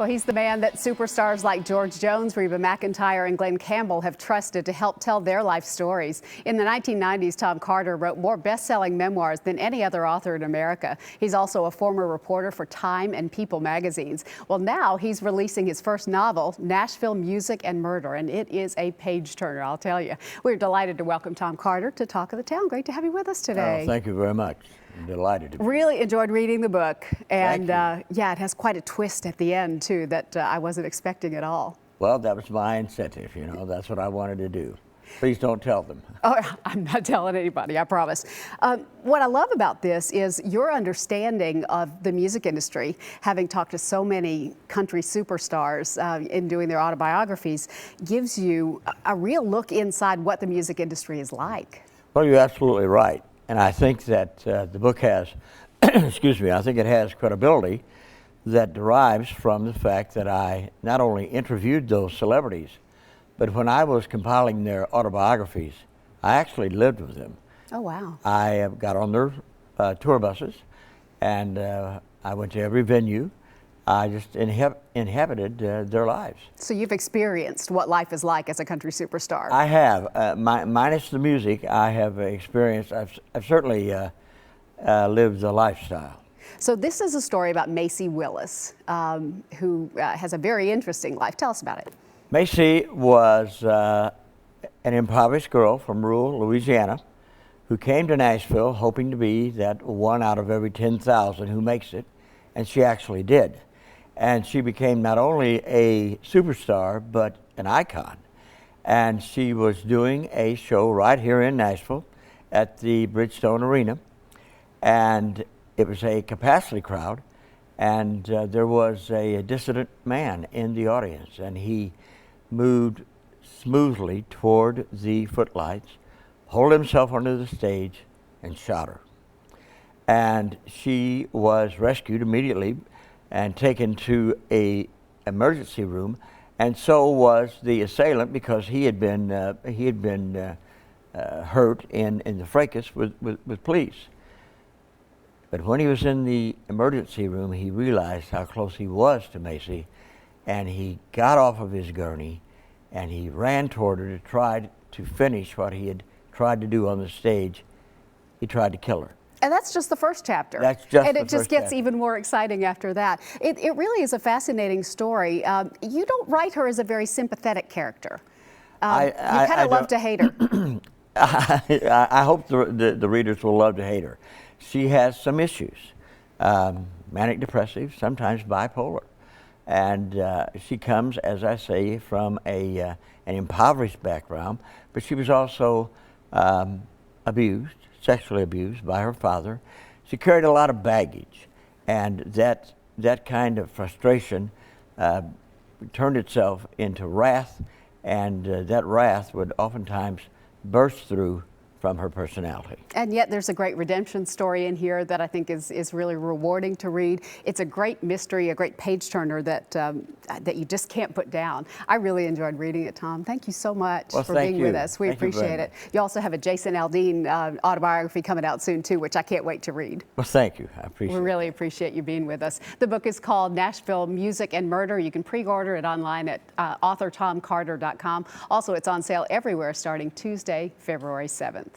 Well, he's the man that superstars like George Jones, Reba McEntire, and Glenn Campbell have trusted to help tell their life stories. In the 1990s, Tom Carter wrote more best-selling memoirs than any other author in America. He's also a former reporter for Time and People magazines. Well, now he's releasing his first novel, Nashville, Music and Murder, and it is a page-turner, I'll tell you. We're delighted to welcome Tom Carter to Talk of the Town. Great to have you with us today. Oh, thank you very much. I'm delighted to be. Really enjoyed reading the book, and Thank yeah, it has quite a twist at the end too that I wasn't expecting at all. Well, that was my incentive, you know, that's what I wanted to do. Please don't tell them. Oh, I'm not telling anybody, I promise. What I love about this is your understanding of the music industry, having talked to so many country superstars in doing their autobiographies, gives you a real look inside what the music industry is like. Well, you're absolutely right. And I think that the book has, excuse me, I think it has credibility that derives from the fact that I not only interviewed those celebrities, but when I was compiling their autobiographies, I actually lived with them. Oh, wow. I got on their tour buses, and I went to every venue. I just inhabited their lives. So you've experienced what life is like as a country superstar. I have. Minus the music, I have experienced, I've certainly lived the lifestyle. So this is a story about Macy Willis, who has a very interesting life. Tell us about it. Macy was an impoverished girl from rural Louisiana who came to Nashville hoping to be that one out of every 10,000 who makes it, and she actually did. And she became not only a superstar, but an icon. And she was doing a show right here in Nashville at the Bridgestone Arena. And it was a capacity crowd. And there was a dissident man in the audience. And he moved smoothly toward the footlights, pulled himself onto the stage, and shot her. And she was rescued immediately and taken to a emergency room, and so was the assailant because he had been hurt in the fracas with police. But when he was in the emergency room, he realized how close he was to Macy, and he got off of his gurney and he ran toward her to try to finish what he had tried to do on the stage. He tried to kill her. And that's just the first chapter. That's just and the it just first gets chapter. even more exciting after that. It really is a fascinating story. You don't write her as a very sympathetic character. You kind of love to hate her. I hope the readers will love to hate her. She has some issues, manic depressive, sometimes bipolar. And she comes, as I say, from an impoverished background, but she was also abused, sexually abused by her father. She carried a lot of baggage, and that kind of frustration turned itself into wrath, and that wrath would oftentimes burst through from her personality. And yet there's a great redemption story in here that I think is really rewarding to read. It's a great mystery, a great page turner that you just can't put down. I really enjoyed reading it, Tom. Thank you so much for being with us. We appreciate it. You also have a Jason Aldean autobiography coming out soon too, which I can't wait to read. Well, thank you. I appreciate it. We really appreciate you being with us. The book is called Nashville, Music and Murder. You can pre-order it online at authortomcarter.com. Also, it's on sale everywhere starting Tuesday, February 7th.